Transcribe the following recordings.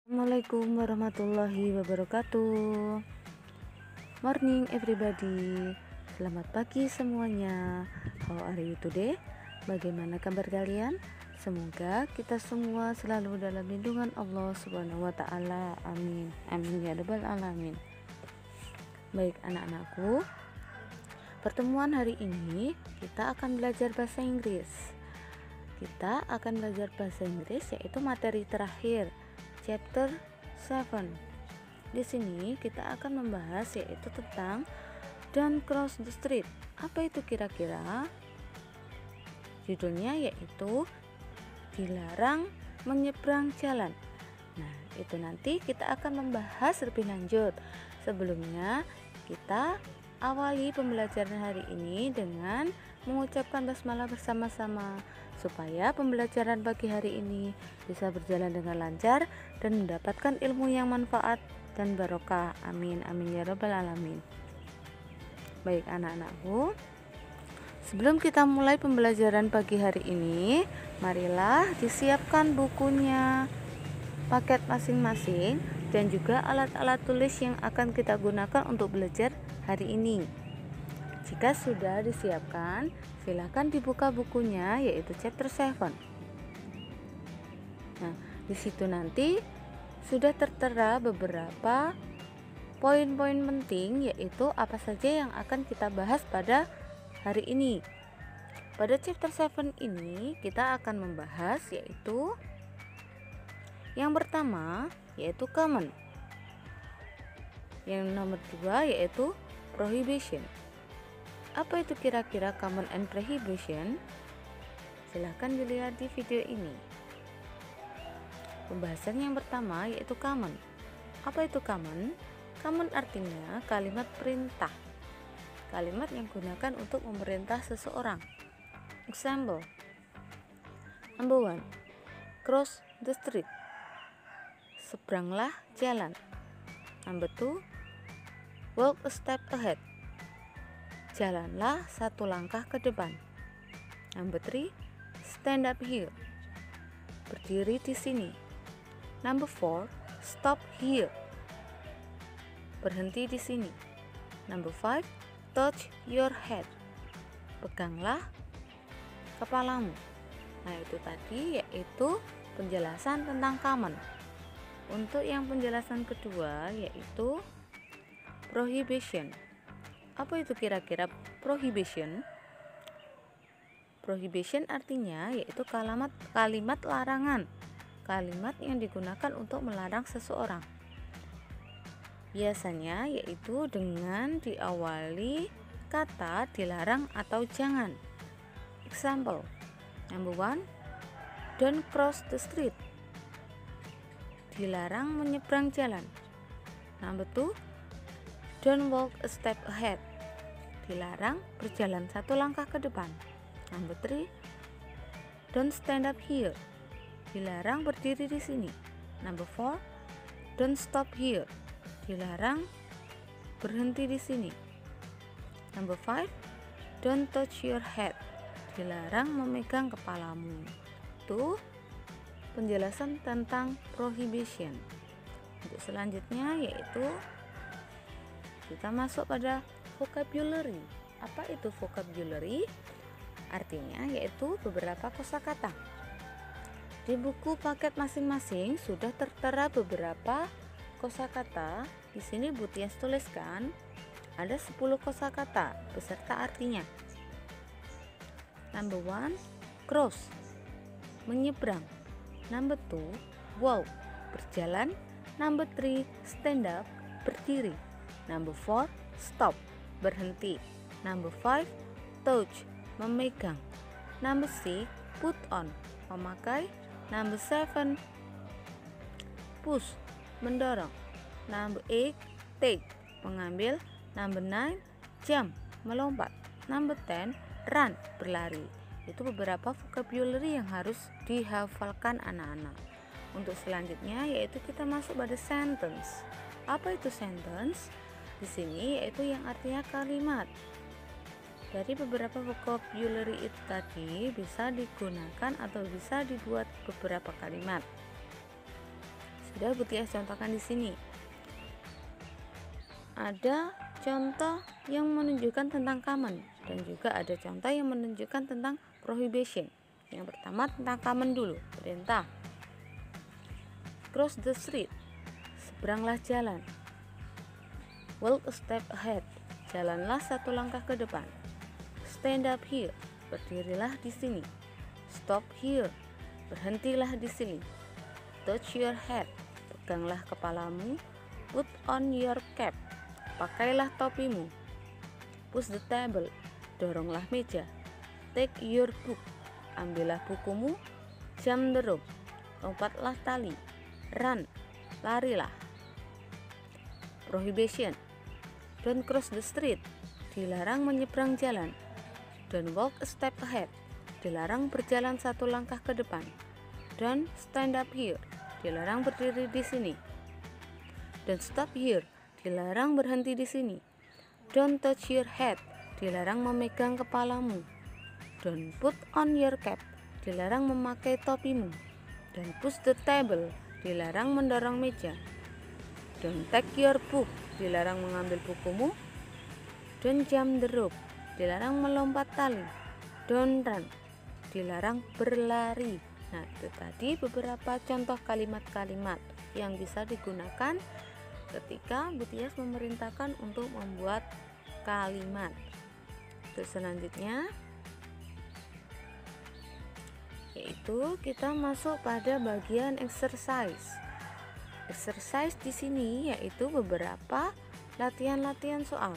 Assalamualaikum warahmatullahi wabarakatuh. Morning everybody. Selamat pagi semuanya. How are you today? Bagaimana kabar kalian? Semoga kita semua selalu dalam lindungan Allah Subhanahu wa taala. Amin. Amin ya rabbal alamin. Baik anak-anakku, pertemuan hari ini kita akan belajar bahasa Inggris. Kita akan belajar bahasa Inggris yaitu materi terakhir Chapter 7. Di sini kita akan membahas yaitu tentang Don't Cross the Street. Apa itu kira-kira? Judulnya yaitu dilarang menyeberang jalan. Nah, itu nanti kita akan membahas lebih lanjut. Sebelumnya, kita awali pembelajaran hari ini dengan mengucapkan basmalah bersama-sama supaya pembelajaran pagi hari ini bisa berjalan dengan lancar dan mendapatkan ilmu yang manfaat dan barokah. Amin amin ya rabbal alamin. Baik anak-anakku, sebelum kita mulai pembelajaran pagi hari ini, marilah disiapkan bukunya, paket masing-masing, dan juga alat-alat tulis yang akan kita gunakan untuk belajar hari ini. Jika sudah disiapkan, silakan dibuka bukunya yaitu chapter 7. Nah, di situ nanti sudah tertera beberapa poin-poin penting yaitu apa saja yang akan kita bahas pada hari ini. Pada chapter 7 ini kita akan membahas yaitu yang pertama yaitu common. Yang nomor 2 yaitu prohibition. Apa itu kira-kira common and prohibition? Silahkan dilihat di video ini. Pembahasan yang pertama yaitu common. Apa itu common? Common artinya kalimat perintah. Kalimat yang digunakan untuk memerintah seseorang. Example. Number 1. Cross the street. Seberanglah jalan. Number 2. Walk a step ahead. Jalanlah satu langkah ke depan. Number 3. Stand up here. Berdiri di sini. Number 4. Stop here. Berhenti di sini. Number 5. Touch your head. Peganglah kepalamu. Nah, itu tadi yaitu penjelasan tentang common. Untuk yang penjelasan kedua yaitu prohibition. Apa itu kira-kira prohibition? Prohibition artinya yaitu kalimat larangan. Kalimat yang digunakan untuk melarang seseorang. Biasanya yaitu dengan diawali kata dilarang atau jangan. Example. Number 1. Don't cross the street. Dilarang menyeberang jalan. Number 2. Don't walk a step ahead. Dilarang berjalan satu langkah ke depan. Number 3. Don't stand up here. Dilarang berdiri di sini. Number 4. Don't stop here. Dilarang berhenti di sini. Number 5. Don't touch your head. Dilarang memegang kepalamu. Itu penjelasan tentang prohibition. Untuk selanjutnya yaitu kita masuk pada vocabulary. Apa itu vocabulary? Artinya yaitu beberapa kosakata. Di buku paket masing-masing sudah tertera beberapa kosakata. Di sini Bu Tias tuliskan ada 10 kosakata beserta artinya. Number 1, cross, menyeberang. Number 2, walk, berjalan. Number 3, stand up, berdiri. Number 4, stop, berhenti. Number 5, touch, memegang. Number 6, put on, memakai. Number 7, push, mendorong. Number 8, take, mengambil. Number 9, jump, melompat. Number 10, run, berlari. Itu beberapa vocabulary yang harus dihafalkan anak-anak. Untuk selanjutnya yaitu kita masuk pada sentence. Apa itu sentence? Di sini yaitu yang artinya kalimat. Dari beberapa vocabulary itu tadi bisa digunakan atau bisa dibuat beberapa kalimat. Sudah BTS contohkan di sini. Ada contoh yang menunjukkan tentang command dan juga ada contoh yang menunjukkan tentang prohibition. Yang pertama tentang command dulu, perintah. Cross the street, seberanglah jalan. Walk a step ahead, jalanlah satu langkah ke depan. Stand up here, berdirilah di sini. Stop here, berhentilah di sini. Touch your head, peganglah kepalamu. Put on your cap, pakailah topimu. Push the table, doronglah meja. Take your book, ambillah bukumu. Jump the rope, lompatlah tali. Run, larilah. Prohibition, don't cross the street, dilarang menyeberang jalan. Don't walk a step ahead, dilarang berjalan satu langkah ke depan. Don't stand up here, dilarang berdiri di sini. Don't stop here, dilarang berhenti di sini. Don't touch your head, dilarang memegang kepalamu. Don't put on your cap, dilarang memakai topimu. Don't push the table, dilarang mendorong meja. Don't take your book, dilarang mengambil bukumu. Don't jump the rope, dilarang melompat tali. Don't run, dilarang berlari. Nah, itu tadi beberapa contoh kalimat-kalimat yang bisa digunakan ketika BTS memerintahkan untuk membuat kalimat. Terus selanjutnya yaitu kita masuk pada bagian exercise. Exercise di sini yaitu beberapa latihan-latihan soal.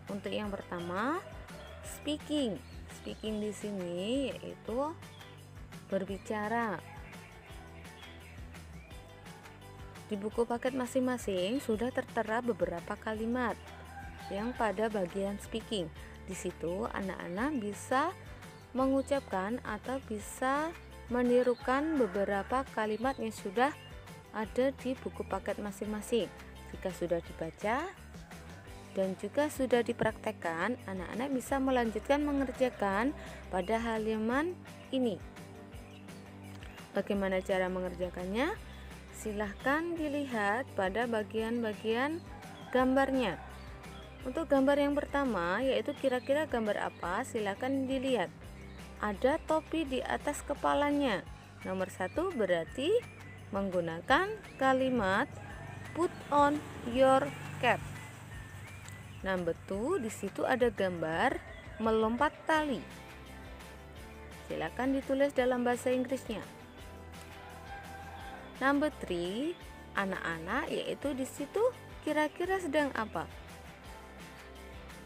Untuk yang pertama, speaking. Speaking di sini yaitu berbicara. Di buku paket masing-masing sudah tertera beberapa kalimat yang pada bagian speaking. Di situ anak-anak bisa mengucapkan atau bisa menirukan beberapa kalimat yang sudah ada di buku paket masing-masing. Jika sudah dibaca dan juga sudah dipraktekkan, anak-anak bisa melanjutkan mengerjakan pada halaman ini. Bagaimana cara mengerjakannya? Silahkan dilihat pada bagian-bagian gambarnya. Untuk gambar yang pertama, yaitu kira-kira gambar apa? Silahkan dilihat. Ada topi di atas kepalanya. Nomor 1 berarti menggunakan kalimat put on your cap. Number 2, di situ ada gambar melompat tali. Silakan ditulis dalam bahasa Inggrisnya. Number 3, anak-anak yaitu di situ kira-kira sedang apa?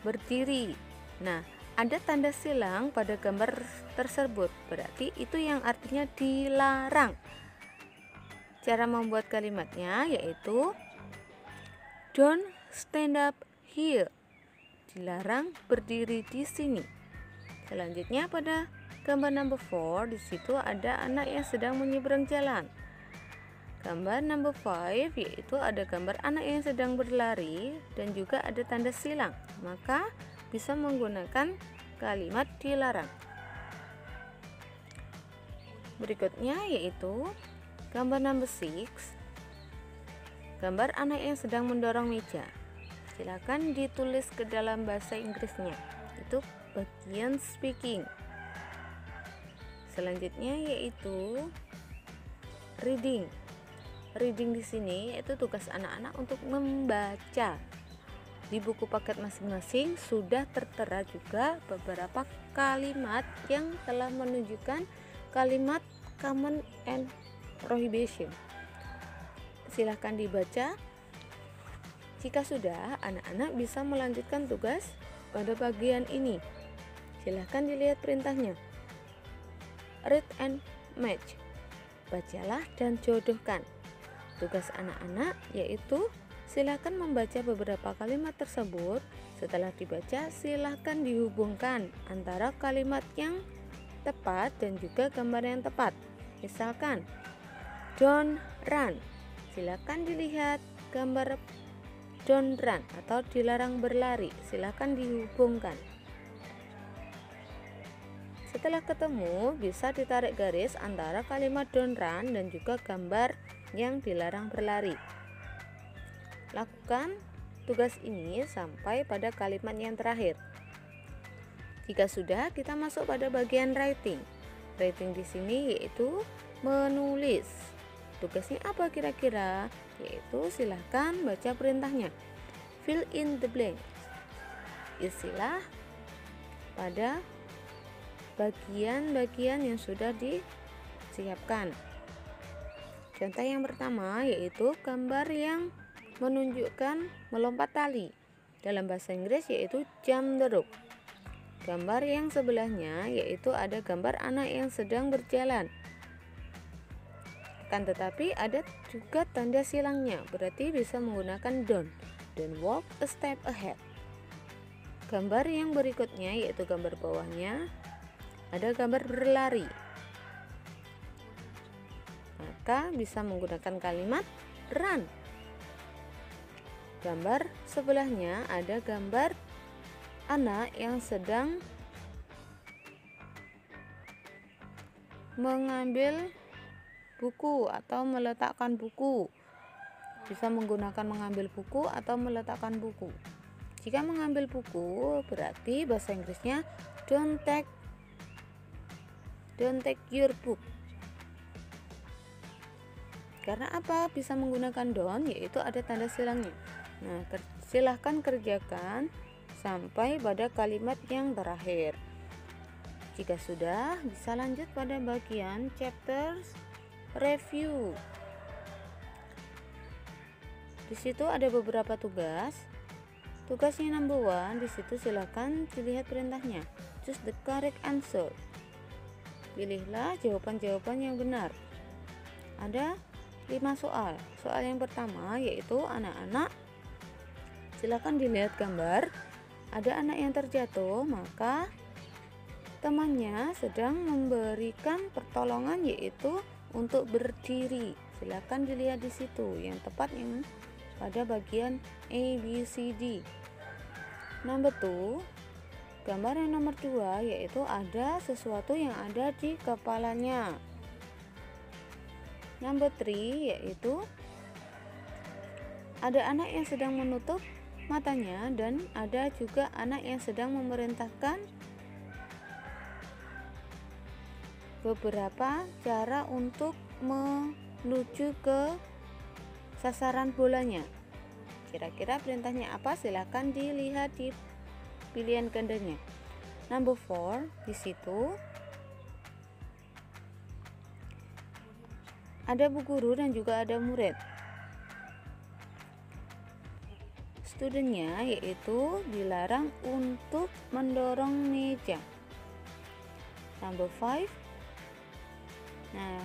Berdiri. Nah, ada tanda silang pada gambar tersebut. Berarti itu yang artinya dilarang. Cara membuat kalimatnya yaitu don't stand up here, dilarang berdiri di sini. Selanjutnya pada gambar number 4, di situ ada anak yang sedang menyeberang jalan. Gambar number 5 yaitu ada gambar anak yang sedang berlari dan juga ada tanda silang. Maka bisa menggunakan kalimat dilarang. Berikutnya yaitu gambar number 6, gambar anak yang sedang mendorong meja. Silakan ditulis ke dalam bahasa Inggrisnya. Itu bagian speaking. Selanjutnya yaitu reading. Reading di sini yaitu tugas anak-anak untuk membaca. Di buku paket masing-masing sudah tertera juga beberapa kalimat yang telah menunjukkan kalimat command and prohibition. Silahkan dibaca. Jika sudah, anak-anak bisa melanjutkan tugas pada bagian ini. Silahkan dilihat perintahnya. Read and match. Bacalah dan jodohkan. Tugas anak-anak yaitu silahkan membaca beberapa kalimat tersebut. Setelah dibaca, silahkan dihubungkan antara kalimat yang tepat dan juga gambar yang tepat. Misalkan don't run, silakan dilihat gambar don't run atau dilarang berlari, silakan dihubungkan. Setelah ketemu, bisa ditarik garis antara kalimat don't run dan juga gambar yang dilarang berlari. Lakukan tugas ini sampai pada kalimat yang terakhir. Jika sudah, kita masuk pada bagian writing. Writing di sini yaitu menulis. Tugasnya apa kira-kira? Yaitu silahkan baca perintahnya. Fill in the blank. Isilah pada bagian-bagian yang sudah disiapkan. Contoh yang pertama yaitu gambar yang menunjukkan melompat tali. Dalam bahasa Inggris yaitu jump the rope. Gambar yang sebelahnya yaitu ada gambar anak yang sedang berjalan. Akan tetapi ada juga tanda silangnya, berarti bisa menggunakan don't walk a step ahead. Gambar yang berikutnya yaitu gambar bawahnya ada gambar berlari, maka bisa menggunakan kalimat run. Gambar sebelahnya ada gambar anak yang sedang mengambil buku atau meletakkan buku. Bisa menggunakan mengambil buku atau meletakkan buku. Jika mengambil buku berarti bahasa Inggrisnya don't take your book. Karena apa? Bisa menggunakan don't, yaitu ada tanda silangnya. Nah, silahkan kerjakan sampai pada kalimat yang terakhir. Jika sudah, bisa lanjut pada bagian chapters review. Di situ ada beberapa tugas. Tugasnya number 1, di situ silahkan dilihat perintahnya. Choose the correct answer. Pilihlah jawaban-jawaban yang benar. Ada 5 soal. Soal yang pertama yaitu anak-anak. Silahkan dilihat gambar. Ada anak yang terjatuh, maka temannya sedang memberikan pertolongan yaitu untuk berdiri. Silahkan dilihat di situ yang tepat yang pada bagian A, B, C, D. Number 2, gambar yang nomor 2 yaitu ada sesuatu yang ada di kepalanya. Number 3 yaitu ada anak yang sedang menutup matanya dan ada juga anak yang sedang memerintahkan beberapa cara untuk menuju ke sasaran bolanya. Kira-kira perintahnya apa? Silahkan dilihat di pilihan gandanya. Number 4, di situ ada bu guru dan juga ada murid. Studentnya yaitu dilarang untuk mendorong meja. Number 5, nah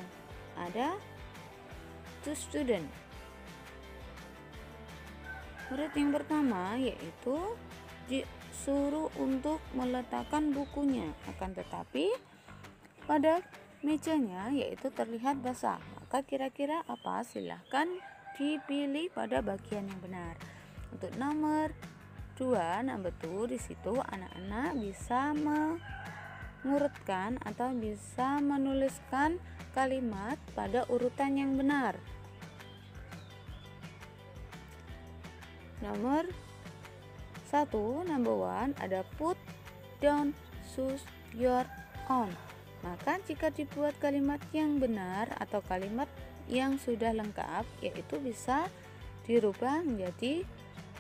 ada two student. Murid yang pertama yaitu disuruh untuk meletakkan bukunya, akan tetapi pada mejanya yaitu terlihat basah. Maka kira-kira apa? Silahkan dipilih pada bagian yang benar. Untuk nomor 2, number 2, di situ anak-anak bisa mengurutkan atau bisa menuliskan kalimat pada urutan yang benar. Nomor 1, number 1, ada put down shoes your own. Maka jika dibuat kalimat yang benar atau kalimat yang sudah lengkap, yaitu bisa dirubah menjadi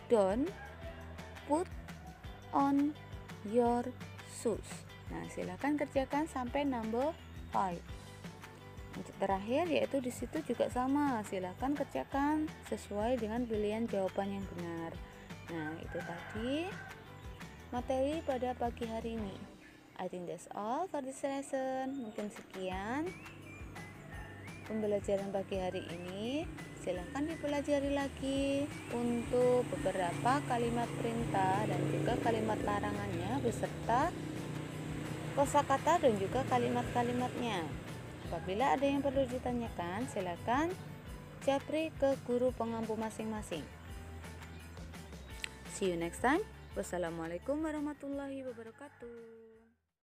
don't put on your shoes. Nah, silakan kerjakan sampai number 5. Untuk terakhir yaitu di situ juga sama, silakan kerjakan sesuai dengan pilihan jawaban yang benar. Nah, itu tadi materi pada pagi hari ini. I think that's all for this lesson. Mungkin sekian pembelajaran pagi hari ini. Silahkan dipelajari lagi untuk beberapa kalimat perintah dan juga kalimat larangannya beserta kosakata dan juga kalimat-kalimatnya. Apabila ada yang perlu ditanyakan, silakan japri ke guru pengampu masing-masing. See you next time. Wassalamualaikum warahmatullahi wabarakatuh.